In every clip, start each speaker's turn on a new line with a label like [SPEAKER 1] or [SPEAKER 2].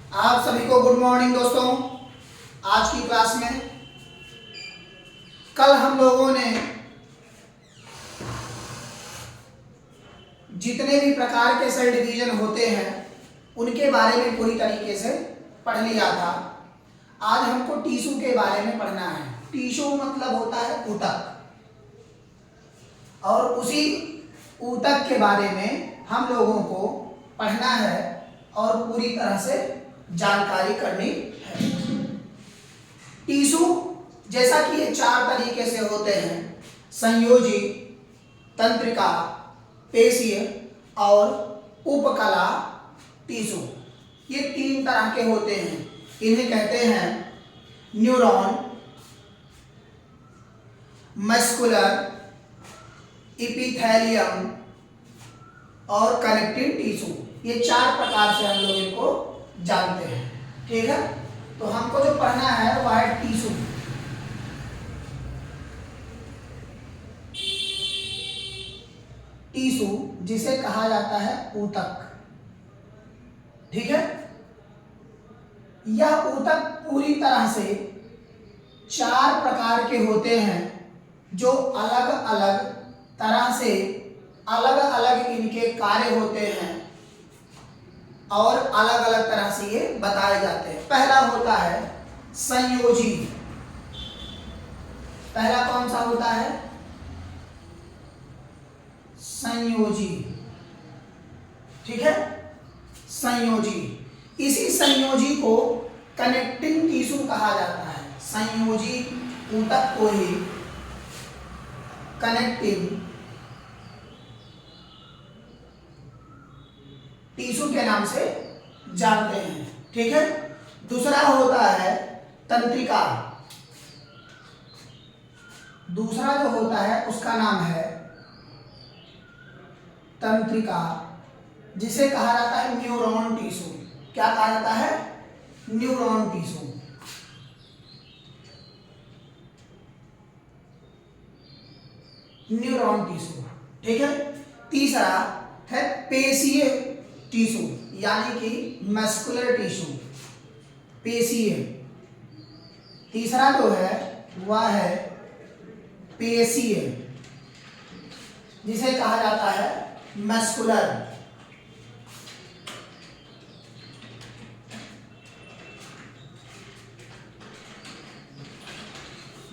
[SPEAKER 1] आप सभी को गुड मॉर्निंग दोस्तों। आज की क्लास में कल हम लोगों ने जितने भी प्रकार के सेल डिवीजन होते हैं उनके बारे में पूरी तरीके से पढ़ लिया था। आज हमको टिश्यू के बारे में पढ़ना है। टिश्यू मतलब होता है ऊतक, और उसी ऊतक के बारे में हम लोगों को पढ़ना है और पूरी तरह से जानकारी करनी है। टिश्यू जैसा कि ये चार तरीके से होते हैं: संयोजी, तंत्रिका, पेशीय और उपकला टिश्यू। ये तीन तरह के होते हैं। इन्हें कहते हैं न्यूरॉन, मस्कुलर, इपिथेलियम और कनेक्टिव टिश्यू। ये चार प्रकार से हम लोग इनको जानते हैं। ठीक है, तो हमको जो पढ़ना है वह है टिश्यू। टिश्यू जिसे कहा जाता है ऊतक। ठीक है, यह ऊतक पूरी तरह से चार प्रकार के होते हैं जो अलग अलग तरह से अलग अलग इनके कार्य होते हैं और अलग अलग तरह से ये बताए जाते हैं। पहला होता है संयोजी। पहला कौन सा होता है? संयोजी। ठीक है, संयोजी। इसी संयोजी को कनेक्टिंग टिश्यू कहा जाता है। संयोजी ऊतक को ही कनेक्टिंग टिश्यू के नाम से जानते हैं। ठीक है, दूसरा होता है तंत्रिका। दूसरा जो होता है उसका नाम है तंत्रिका, जिसे कहा जाता है न्यूरॉन टिश्यू। क्या कहा जाता है? Neuron tissue. Neuron tissue. ठीक है, तीसरा है पेशीय टिश्यू, यानी कि मस्कुलर टिश्यू। पेशीय। तीसरा जो है वह है पेशीय, जिसे कहा जाता है मस्कुलर।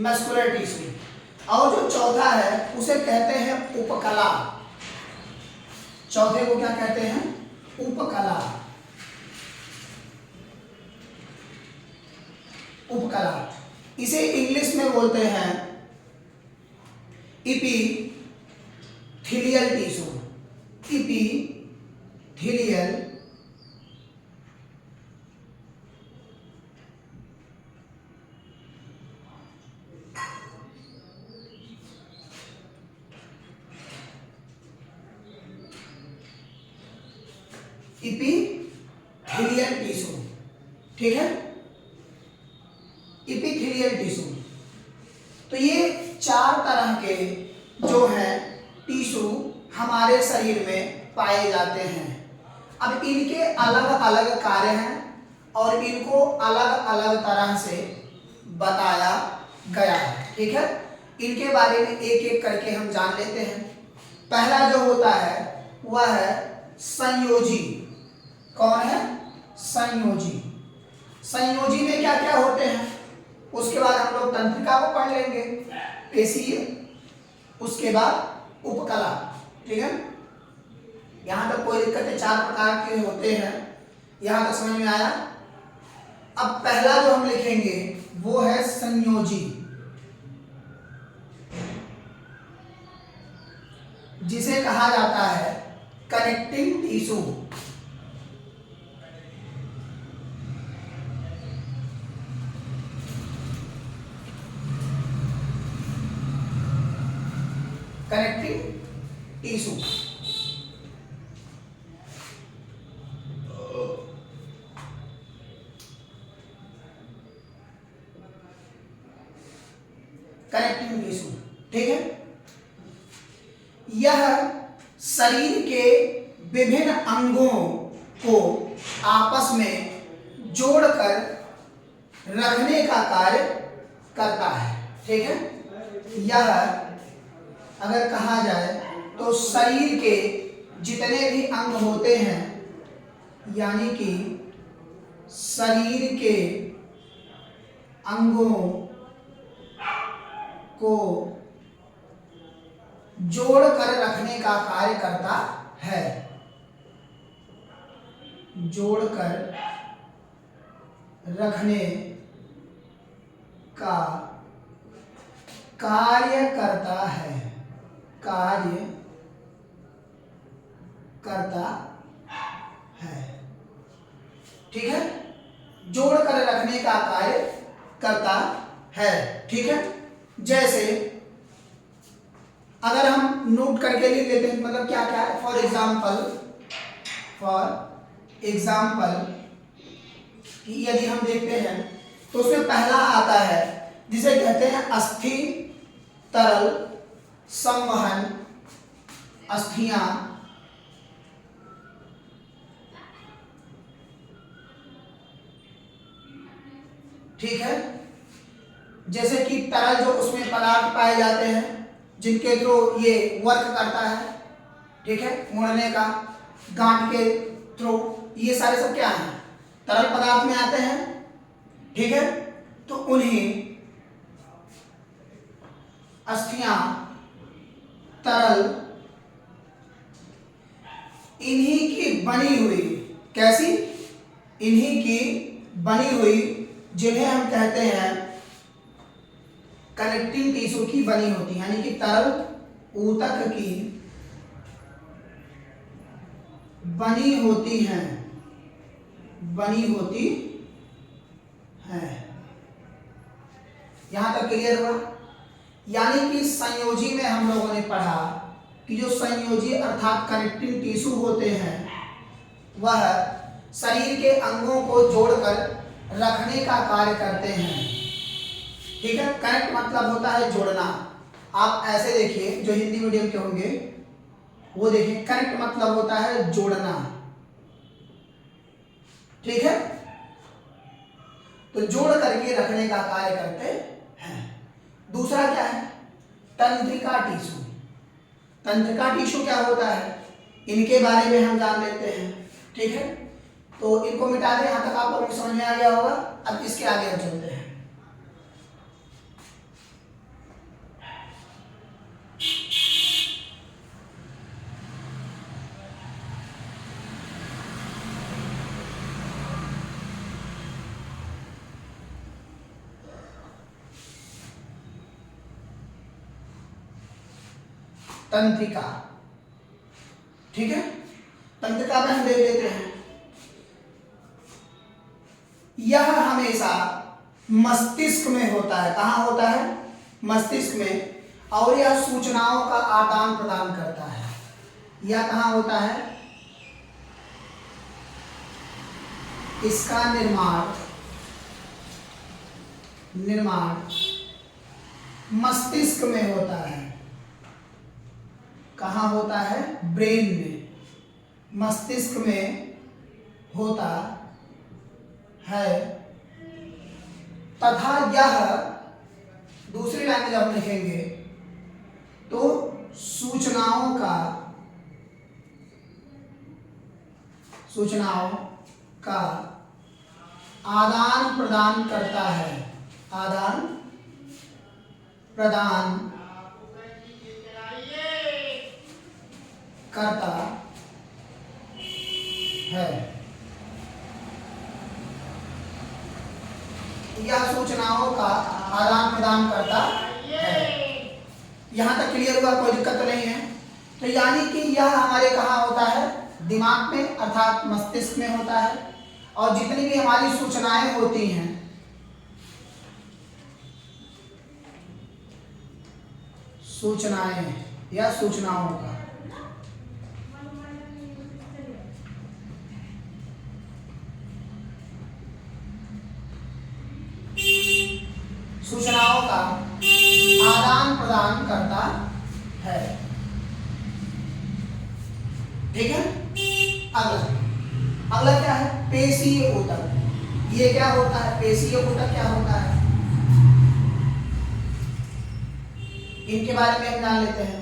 [SPEAKER 1] Muscular tissue. और जो चौथा है उसे कहते हैं उपकला। चौथे को क्या कहते हैं? उपकला। उपकला। इसे इंग्लिश में बोलते हैं epithelial tissue. Epithelial epithelial tissue. ठीक है, इपिथेलियल टिश्यू। तो ये चार तरह के जो हैं टिश्यू हमारे शरीर में पाए जाते हैं। अब इनके अलग अलग कार्य हैं और इनको अलग अलग तरह से बताया गया है। ठीक है, इनके बारे में एक एक करके हम जान लेते हैं। पहला जो होता है वह है संयोजी। कौन है? संयोजी। संयोजी में क्या क्या होते हैं उसके बाद हम लोग तंत्रिका को पढ़ लेंगे, पेशीय, उसके बाद उपकला। ठीक है, यहां तक कोई दिक्कत है? चार प्रकार के होते हैं, यहां तक समझ में आया? अब पहला जो हम लिखेंगे वो है संयोजी, जिसे कहा जाता है connecting tissue. Connecting tissue. Connecting tissue. ठीक है, यह शरीर के विभिन्न अंगों को आपस में जोड़कर रखने का कार्य करता है। ठीक है, यह अगर कहा जाए तो शरीर के जितने भी अंग होते हैं, यानी कि शरीर के अंगों को जोड़कर रखने का कार्य करता है, जोड़कर रखने का कार्य करता है, कार्य करता है। ठीक है, जोड़कर रखने का कार्य करता है। ठीक है, जैसे अगर हम नोट करके लिख लेते हैं, मतलब क्या क्या है, फॉर एग्जाम्पल यदि हम देखते हैं तो उसमें पहला आता है जिसे कहते हैं अस्थि तरल संवहन, अस्थियां ठीक है, जैसे कि तरल जो उसमें पदार्थ पाए जाते हैं जिनके थ्रू ये वर्क करता है, ठीक है, मुड़ने का, गांठ के थ्रू, ये सारे सब क्या हैं, तरल पदार्थ में आते हैं। ठीक है, तो उन्हें अस्थियां तरल इन्हीं की बनी हुई, कैसी, इन्हीं की बनी हुई, जिन्हें हम कहते हैं कनेक्टिंग टिश्यू की बनी होती है, यानी कि तरल ऊतक की बनी होती हैं, बनी होती है। यहां तक क्लियर हुआ? यानी कि संयोजी में हम लोगों ने पढ़ा कि जो संयोजी अर्थात कनेक्टिंग टिश्यू होते हैं वह शरीर के अंगों को जोड़कर रखने का कार्य करते हैं। ठीक है, कनेक्ट मतलब होता है जोड़ना। आप ऐसे देखिए, जो हिंदी मीडियम के होंगे वो देखिए, कनेक्ट मतलब होता है जोड़ना। ठीक है, तो जोड़ करके रखने का कार्य करते हैं। दूसरा क्या है, तंत्रिका टिश्यू। तंत्रिका टिश्यू क्या होता है, इनके बारे में हम जान लेते हैं। ठीक है, तो इनको मिटा दें, यहां तक आप लोगों को समझ में आ गया होगा। अब इसके आगे हम चलते हैं। तंत्रिका, ठीक है, तंत्रिका में हम देख लेते हैं। यह हमेशा मस्तिष्क में होता है। कहाँ होता है, मस्तिष्क में, और यह सूचनाओं का आदान प्रदान करता है। यह कहाँ होता है, इसका निर्माण मस्तिष्क में होता है। कहाँ होता है, ब्रेन में, मस्तिष्क में होता है, तथा यह, दूसरी लाइन में जब हम लिखेंगे तो सूचनाओं का आदान प्रदान करता है, आदान प्रदान करता है। यह सूचनाओं का आदान प्रदान करता है। यहां तक क्लियर हुआ? कोई दिक्कत तो नहीं है? तो यानी कि यह हमारे कहाँ होता है, दिमाग में अर्थात मस्तिष्क में होता है। और जितनी भी हमारी सूचनाएं होती हैं, सूचनाएं या सूचनाओं का आदान प्रदान करता है। ठीक है, अगला क्या है, पेशीय ऊतक। ये क्या होता है, पेशीय ऊतक क्या होता है, इनके बारे में हम जान लेते हैं।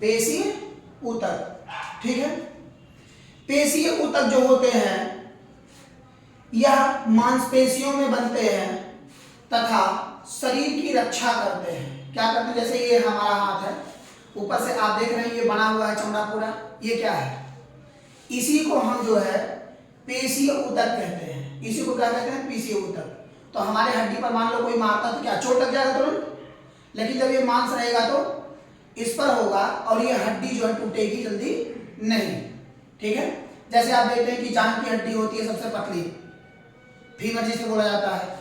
[SPEAKER 1] पेशीय ऊतक, ठीक है। पेशीय ऊतक जो होते हैं यह मांसपेशियों में बनते हैं तथा शरीर की रक्षा करते हैं। क्या करते हैं, जैसे ये हमारा हाथ है, ऊपर से आप देख रहे हैं ये बना हुआ है चमड़ा पूरा, ये क्या है, इसी को हम जो है पेशीय ऊतक कहते हैं। इसी को क्या कहते हैं, पेशीय ऊतक। तो हमारे हड्डी पर मान लो कोई मारता तो क्या चोट लग जाएगा तुरंत, लेकिन जब ये मांस रहेगा तो इस पर होगा और ये हड्डी जो है टूटेगी जल्दी नहीं, ठीक है। जैसे आप देखते हैं कि जांघ की हड्डी होती है सबसे पतली, फीमर जिसे बोला जाता है,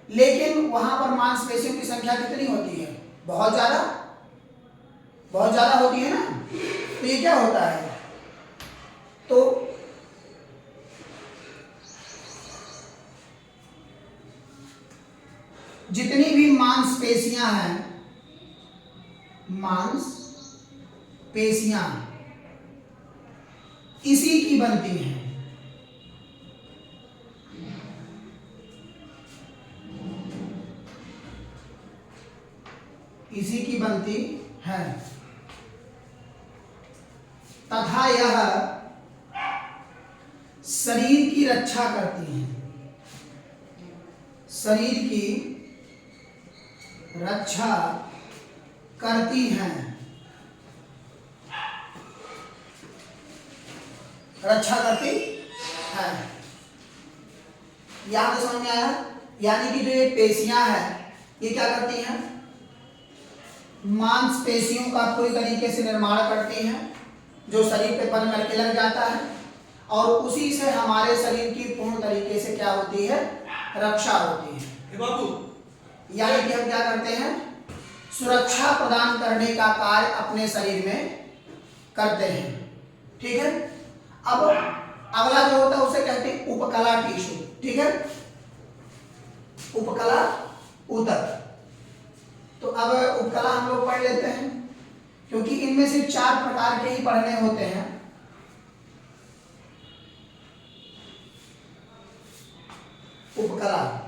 [SPEAKER 1] लेकिन वहां पर मांसपेशियों की संख्या कितनी होती है, बहुत ज्यादा होती है ना। तो ये क्या होता है, तो जितनी भी मांसपेशियां हैं, मांसपेशियां इसी की बनती हैं, इसी की बनती है तथा यह शरीर की रक्षा करती हैं, शरीर की रक्षा करती हैं, रक्षा करती है। यहां तो समझ में आया, यानी कि जो ये पेशियां हैं ये क्या करती हैं, मांसपेशियों का पूरी तरीके से निर्माण करती हैं, जो शरीर पे बन करके लग जाता है और उसी से हमारे शरीर की पूर्ण तरीके से क्या होती है, रक्षा होती है। बाबू यानी कि हम क्या करते हैं, सुरक्षा प्रदान करने का कार्य अपने शरीर में करते हैं, ठीक है। अब अगला जो होता है उसे कहते हैं उपकला टिश्यू, ठीक है, उपकला ऊतक। तो अब उपकला हम लोग पढ़ लेते हैं, क्योंकि इनमें से 4 प्रकार के ही पढ़ने होते हैं। उपकला,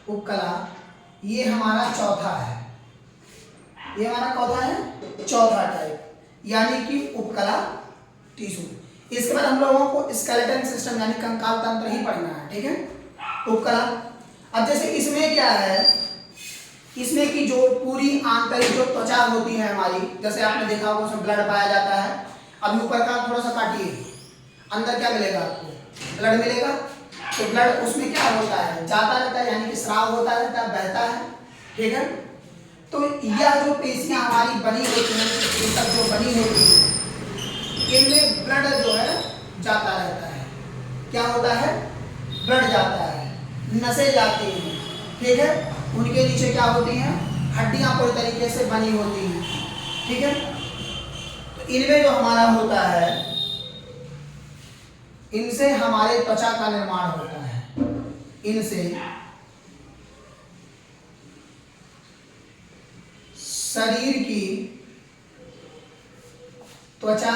[SPEAKER 1] उपकला ये हमारा चौथा है, ये हमारा कौन है, चौथा टाइप, यानी कि उपकला टिश्यू। इसके बाद हम लोगों को स्केलेटन सिस्टम यानी कंकाल तंत्र ही पढ़ना है, ठीक है, उपकला। अब जैसे इसमें क्या है, इसमें की जो पूरी आंतरिक जो त्वचा होती है हमारी, जैसे आपने देखा होगा उसमें ब्लड पाया जाता है। अब ऊपर का थोड़ा सा काटिए, अंदर क्या मिलेगा आपको, ब्लड मिलेगा। तो ब्लड उसमें क्या होता है, जाता रहता है, यानी कि स्राव होता रहता है, बहता है, ठीक है। तो यह जो पेशियां हमारी बनी होती हैं, ऊतक जो बनी होती है, इनमें ब्लड जो है जाता रहता है। क्या होता है, ब्लड जाता है, नसें जाती हैं, ठीक है। उनके नीचे क्या होती हैं, हड्डियां पूरी तरीके से बनी होती हैं, ठीक है। तो इनमें जो हमारा होता है, इनसे हमारे त्वचा का निर्माण होता है, इनसे शरीर की त्वचा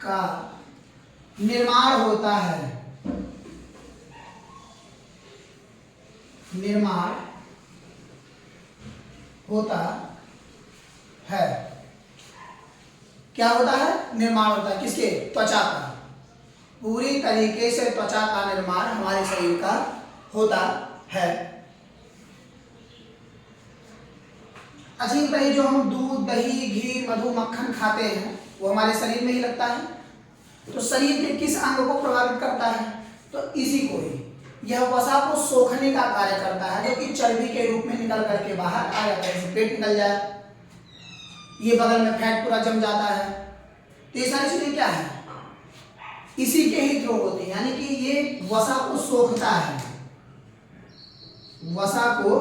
[SPEAKER 1] का निर्माण होता है, निर्माण होता है। क्या होता है, निर्माण होता है, किसके, त्वचा का। पूरी तरीके से त्वचा का निर्माण हमारे शरीर का होता है। अच्छा भाई, जो हम दूध, दही, घी, मधु, मक्खन खाते हैं वो हमारे शरीर में ही लगता है। तो शरीर के किस अंग को प्रभावित करता है, तो इसी को ही, यह वसा को सोखने का कार्य करता है, जो कि चर्बी के रूप में निकल करके बाहर आ जाता है। जैसे पेट निकल जाए, ये बगल में फैट पूरा जम जाता है, तो ये सारी चीजें क्या है, इसी के ही थ्रू होती है। यानी कि ये वसा को सोखता है, वसा को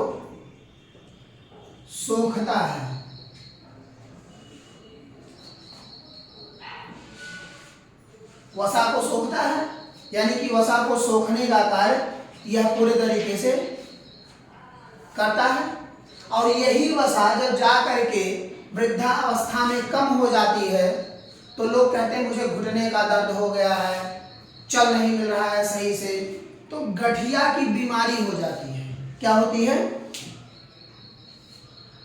[SPEAKER 1] सोखता है। वसा को सोखता है यानी कि वसा को सोखने का कार्य यह पूरे तरीके से करता है। और यही वसा जब जा करके वृद्धावस्था में कम हो जाती है तो लोग कहते हैं मुझे घुटने का दर्द हो गया है, चल नहीं मिल रहा है सही से, तो गठिया की बीमारी हो जाती है। क्या होती है?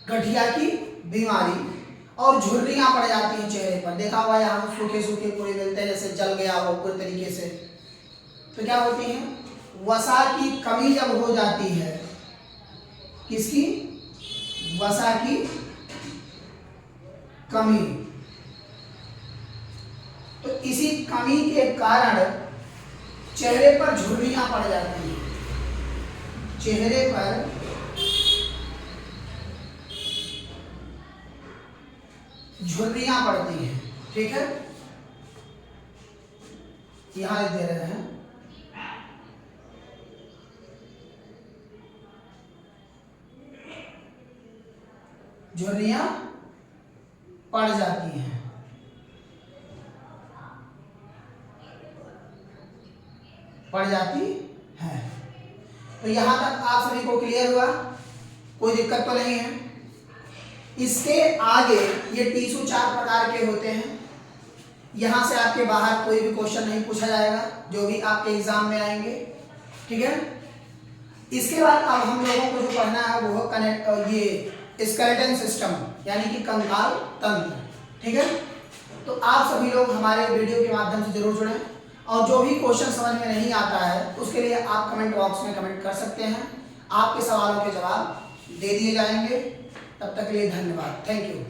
[SPEAKER 1] गठिया की बीमारी। और झुर्रियां पड़ जाती हैं चेहरे पर, देखा हुआ यहाँ सूखे सूखे पूरे मिलते हैं, जैसे जल गया हो पूरे तरीके से। तो क्या होती है? वसा की कमी जब हो जाती है, किसकी? वसा की कमी। तो इसी कमी के कारण चेहरे पर झुर्रियां पड़ जाती हैं, चेहरे पर झुर्रियां पड़ती हैं। ठीक है, यहां लिख दे रहे हैं, झुर्रियां पड़ जाती हैं। पड़ जाती है। तो यहां तक आप सभी को क्लियर हुआ? कोई दिक्कत तो नहीं है? इसके आगे ये टिश्यू 4 प्रकार के होते हैं। यहां से आपके बाहर कोई भी क्वेश्चन नहीं पूछा जाएगा, जो भी आपके एग्जाम में आएंगे। ठीक है, इसके बाद अब हम लोगों को जो पढ़ना है वो कनेक्ट ये स्केलेटन सिस्टम यानी कि कंकाल तंत्र। ठीक है, तो आप सभी लोग हमारे वीडियो के माध्यम से जरूर जुड़ें, और जो भी क्वेश्चन समझ में नहीं आता है उसके लिए आप कमेंट बॉक्स में कमेंट कर सकते हैं, आपके सवालों के जवाब दे दिए जाएंगे। तब तक के लिए धन्यवाद, थैंक यू।